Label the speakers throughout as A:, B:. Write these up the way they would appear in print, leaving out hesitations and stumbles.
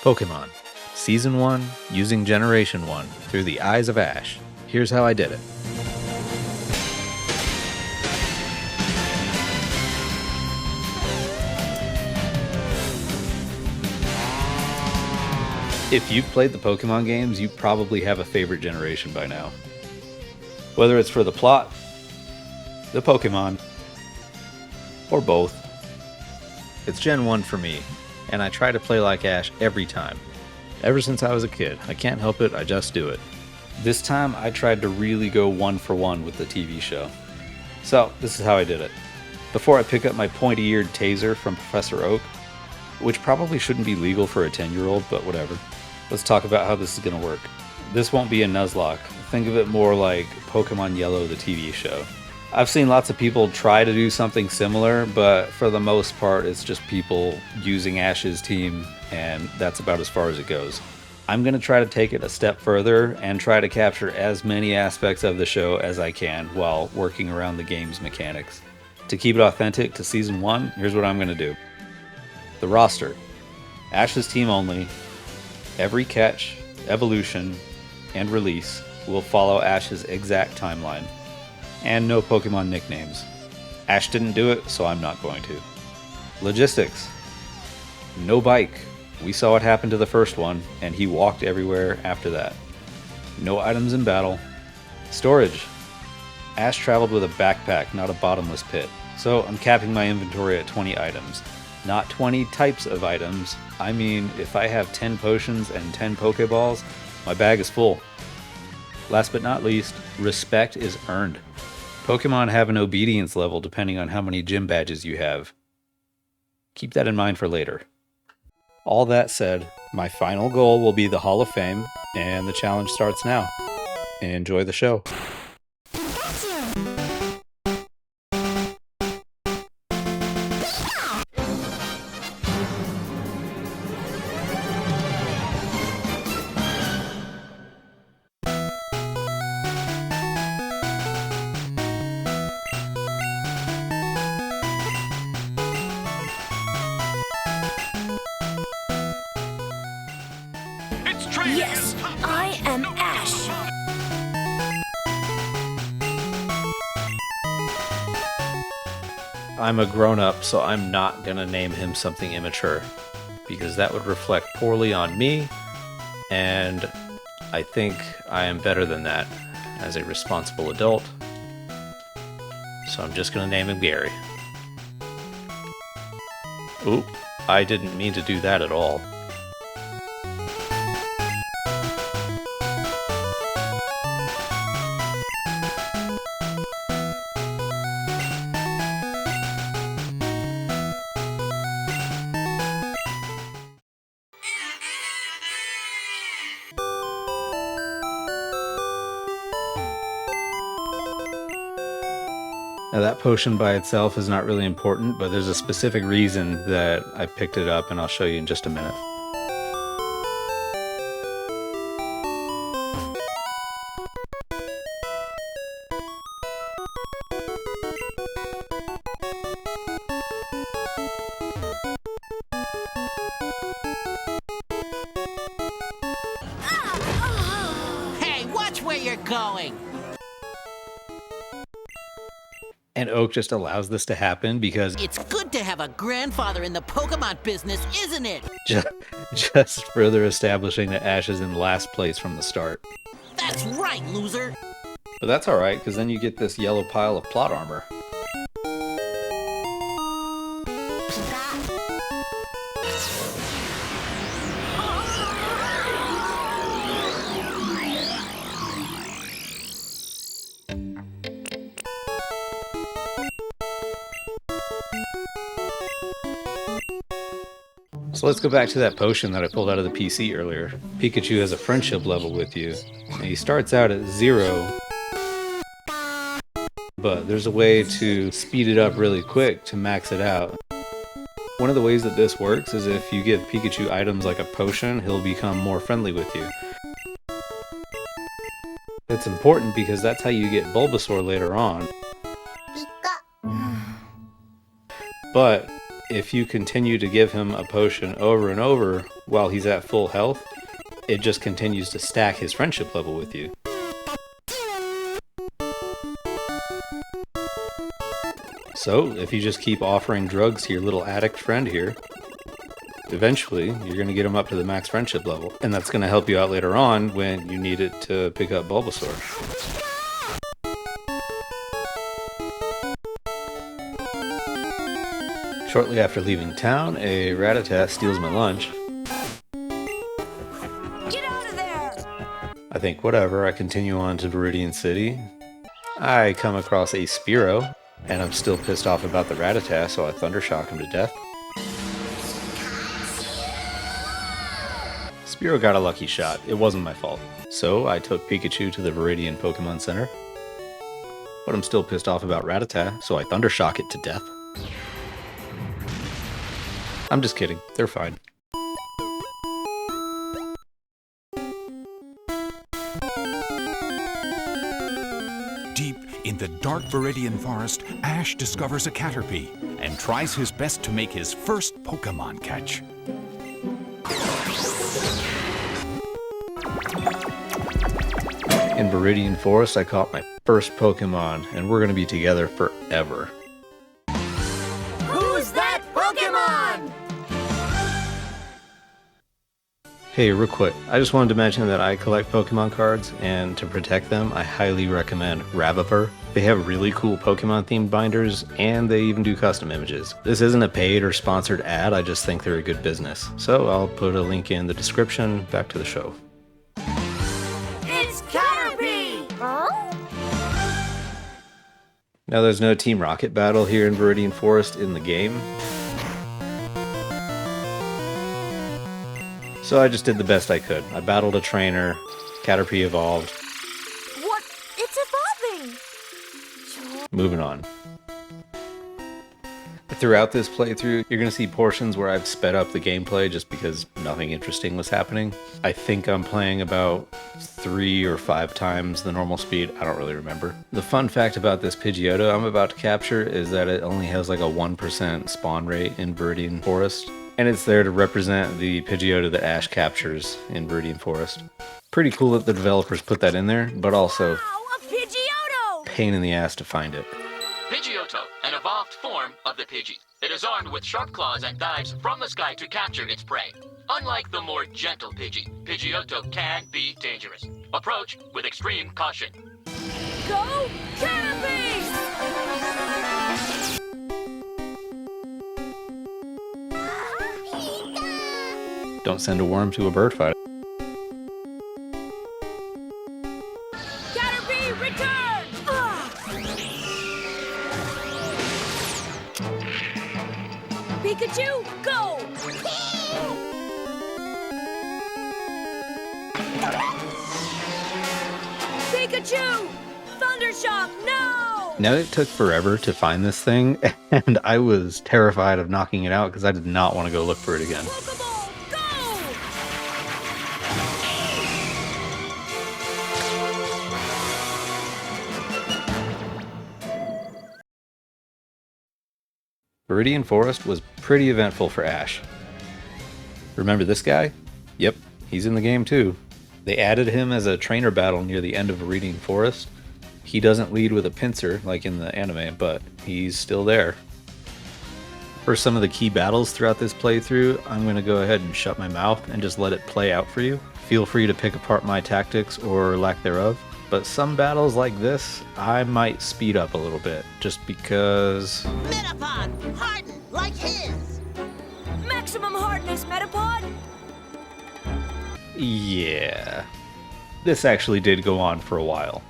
A: Pokémon, Season 1, using Generation 1, through the eyes of Ash. Here's how I did it. If you've played the Pokemon games, you probably have a favorite generation by now. Whether it's for the plot, the Pokemon, or both. It's Gen 1 for me, and I try to play like Ash every time. Ever since I was a kid, I can't help it, I just do it. This time I tried to really go one for one with the TV show. So, this is how I did it. Before I pick up my pointy-eared taser from Professor Oak, which probably shouldn't be legal for a 10-year-old, but whatever, let's talk about how this is going to work. This won't be a Nuzlocke. Think of it more like Pokémon Yellow, the TV show. I've seen lots of people try to do something similar, but for the most part, it's just people using Ash's team, and that's about as far as it goes. I'm going to try to take it a step further and try to capture as many aspects of the show as I can while working around the game's mechanics. To keep it authentic to Season 1, here's what I'm going to do. The roster. Ash's team only. Every catch, evolution, and release will follow Ash's exact timeline. And no Pokemon nicknames. Ash didn't do it, so I'm not going to. Logistics. No bike. We saw what happened to the first one, and he walked everywhere after that. No items in battle. Storage. Ash traveled with a backpack, not a bottomless pit. So I'm capping my inventory at 20 items. Not 20 types of items. I mean, if I have 10 potions and 10 Pokeballs, my bag is full. Last but not least, respect is earned. Pokemon have an obedience level depending on how many gym badges you have. Keep that in mind for later. All that said, my final goal will be the Hall of Fame, and the challenge starts now. Enjoy the show.
B: Yes, I am Ash.
A: I'm a grown-up, so I'm not gonna name him something immature, because that would reflect poorly on me, and I think I am better than that as a responsible adult, so I'm just gonna name him Gary. Oop, I didn't mean to do that at all. Now that potion by itself is not really important, but there's a specific reason that I picked it up, and I'll show you in just a minute.
C: Hey, watch where you're going!
A: And Oak just allows this to happen because
C: It's good to have a grandfather in the Pokemon business, isn't it?
A: just further establishing that Ash is in last place from the start.
C: That's right, loser!
A: But that's alright, because then you get this yellow pile of plot armor. So let's go back to that potion that I pulled out of the PC earlier. Pikachu has a friendship level with you, and he starts out at 0, but there's a way to speed it up really quick to max it out. One of the ways that this works is if you give Pikachu items like a potion, he'll become more friendly with you. It's important because that's how you get Bulbasaur later on. But if you continue to give him a potion over and over while he's at full health, it just continues to stack his friendship level with you. So, if you just keep offering drugs to your little addict friend here, eventually you're going to get him up to the max friendship level. And that's going to help you out later on when you need it to pick up Bulbasaur. Shortly after leaving town, a Rattata steals my lunch.
B: Get out of there!
A: I think whatever, I continue on to Viridian City. I come across a Spearow, and I'm still pissed off about the Rattata, so I Thundershock him to death. Spearow got a lucky shot, it wasn't my fault. So I took Pikachu to the Viridian Pokemon Center. But I'm still pissed off about Rattata, so I Thundershock it to death. I'm just kidding, they're fine.
D: Deep in the dark Viridian Forest, Ash discovers a Caterpie and tries his best to make his first Pokémon catch.
A: In Viridian Forest, I caught my first Pokemon, and we're gonna be together forever.
B: Who's that Pokémon?
A: Hey, real quick, I just wanted to mention that I collect Pokemon cards, and to protect them, I highly recommend Ravipur. They have really cool Pokemon-themed binders, and they even do custom images. This isn't a paid or sponsored ad, I just think they're a good business. So I'll put a link in the description. Back to the show.
B: It's Caterpie! Huh?
A: Now there's no Team Rocket battle here in Viridian Forest in the game. So I just did the best I could. I battled a trainer, Caterpie evolved.
B: What? It's evolving!
A: Moving on. Throughout this playthrough, you're going to see portions where I've sped up the gameplay just because nothing interesting was happening. I think I'm playing about 3 or 5 times the normal speed. I don't really remember. The fun fact about this Pidgeotto I'm about to capture is that it only has like a 1% spawn rate in Viridian Forest. And it's there to represent the Pidgeotto that Ash captures in Viridian Forest. Pretty cool that the developers put that in there, but also
B: Wow, a Pidgeotto!
A: pain in the ass to find it.
E: Pidgeotto, an evolved form of the Pidgey. It is armed with sharp claws and dives from the sky to capture its prey. Unlike the more gentle Pidgey, Pidgeotto can be dangerous. Approach with extreme caution.
B: Go Caterpie!
A: Don't send a worm to a bird fight.
B: Caterpie, return! Pikachu, go! Pikachu! Thundershock, no!
A: Now it took forever to find this thing, and I was terrified of knocking it out because I did not want to go look for it again.
B: Pokeball, go!
A: Viridian Forest was pretty eventful for Ash. Remember this guy? Yep, he's in the game too. They added him as a trainer battle near the end of Viridian Forest. He doesn't lead with a pincer like in the anime, but he's still there. For some of the key battles throughout this playthrough, I'm going to go ahead and shut my mouth and just let it play out for you. Feel free to pick apart my tactics or lack thereof, but some battles like this, I might speed up a little bit, just because...
C: Metapod, hardened like his.
B: Maximum hardness, Metapod!
A: Yeah. This actually did go on for a while.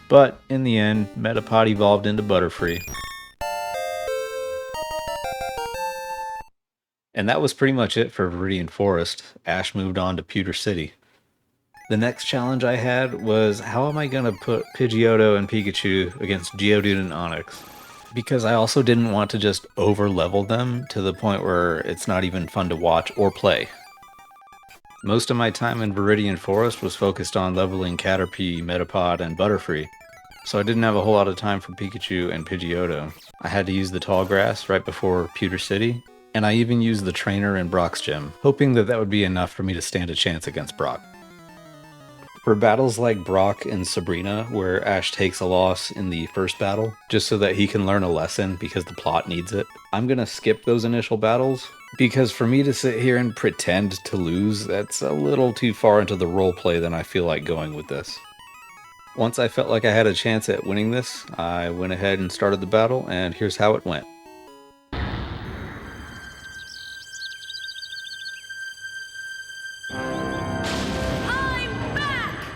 A: But in the end, Metapod evolved into Butterfree. And that was pretty much it for Viridian Forest. Ash moved on to Pewter City. The next challenge I had was how am I going to put Pidgeotto and Pikachu against Geodude and Onix? Because I also didn't want to just over-level them to the point where it's not even fun to watch or play. Most of my time in Viridian Forest was focused on leveling Caterpie, Metapod, and Butterfree, so I didn't have a whole lot of time for Pikachu and Pidgeotto. I had to use the tall grass right before Pewter City, And I even used the trainer in Brock's gym, hoping that that would be enough for me to stand a chance against Brock. For battles like Brock and Sabrina, where Ash takes a loss in the first battle, just so that he can learn a lesson because the plot needs it, I'm gonna skip those initial battles, because for me to sit here and pretend to lose, that's a little too far into the roleplay than I feel like going with this. Once I felt like I had a chance at winning this, I went ahead and started the battle, and here's how it went.
B: I'm back!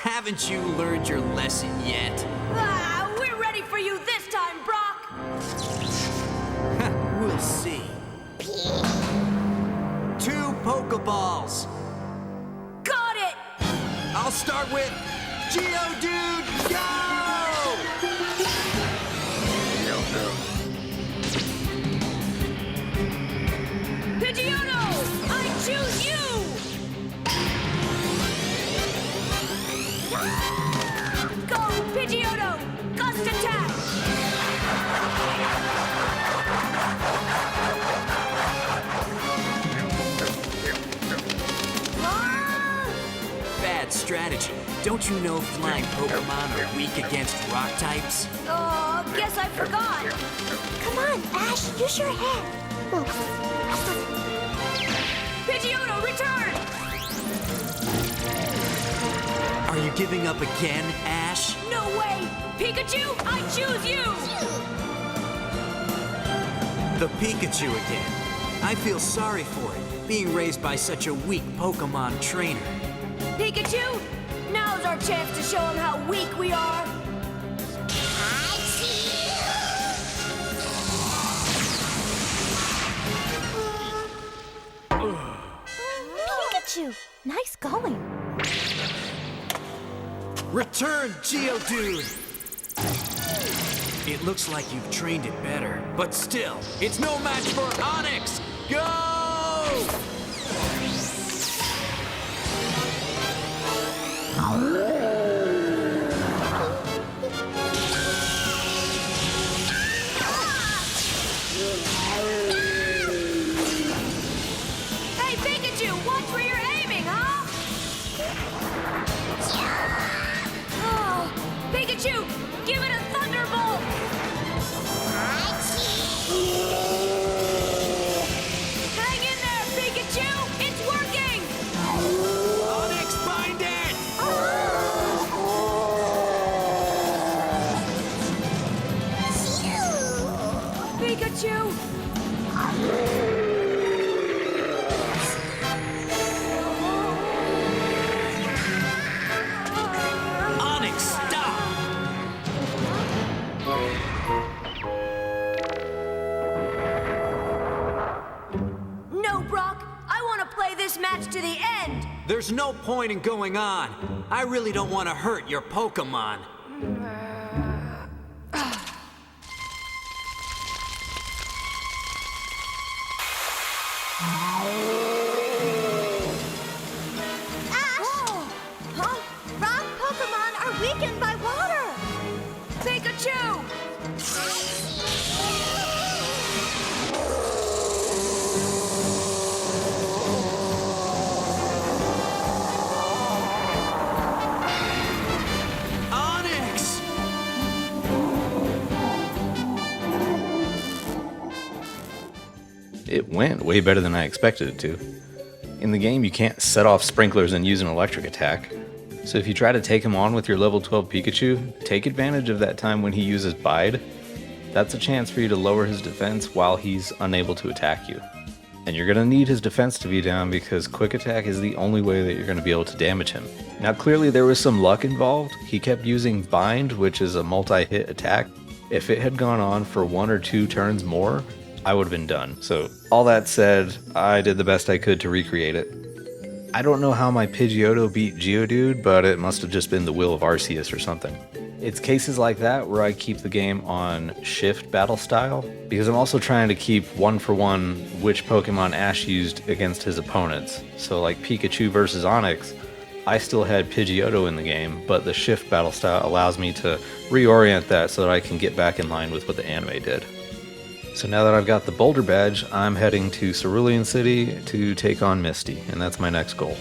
C: Haven't you learned your lesson yet?
B: Ah, we're ready for you this time, Brock!
C: We'll see. 2 Pokeballs.
B: Got it!
C: I'll start with Geodude, go!
B: Pidgeotto, I choose you! Go, Pidgeotto! Gust attack! Ah!
C: Bad strategy. Don't you know flying Pokemon are weak against rock types?
B: Oh, guess I forgot.
F: Come on, Ash, use your head.
B: Pidgeotto, return!
C: Are you giving up again, Ash?
B: No way! Pikachu, I choose you!
C: The Pikachu again. I feel sorry for it, being raised by such a weak Pokemon trainer.
B: Pikachu, now's our chance to show him how weak we are.
F: Pikachu, nice going.
C: Return, Geodude! It looks like you've trained it better, but still, it's no match for Onix! Go!
B: Hey, Pikachu, watch where you're aiming, huh? Oh, Pikachu, give it a thunderbolt! Hang in there, Pikachu! It's working!
C: Onix, bind it!
B: Pikachu!
C: Onix, stop!
B: No, Brock! I want to play this match to the end!
C: There's no point in going on. I really don't want to hurt your Pokemon.
B: Oh! Huh?
F: Rock Pokemon are weakened by water.
B: Pikachu!
C: Onix!
A: It went way better than I expected it to. In the game, you can't set off sprinklers and use an electric attack. So if you try to take him on with your level 12 Pikachu, take advantage of that time when he uses Bide. That's a chance for you to lower his defense while he's unable to attack you. And you're going to need his defense to be down because Quick Attack is the only way that you're going to be able to damage him. Now clearly there was some luck involved. He kept using Bind, which is a multi-hit attack. If it had gone on for 1 or 2 turns more, I would have been done. So all that said, I did the best I could to recreate it. I don't know how my Pidgeotto beat Geodude, but it must have just been the will of Arceus or something. It's cases like that where I keep the game on shift battle style, because I'm also trying to keep 1-for-1 which Pokemon Ash used against his opponents. So like Pikachu versus Onix, I still had Pidgeotto in the game, but the shift battle style allows me to reorient that so that I can get back in line with what the anime did. So now that I've got the Boulder badge, I'm heading to Cerulean City to take on Misty, and that's my next goal.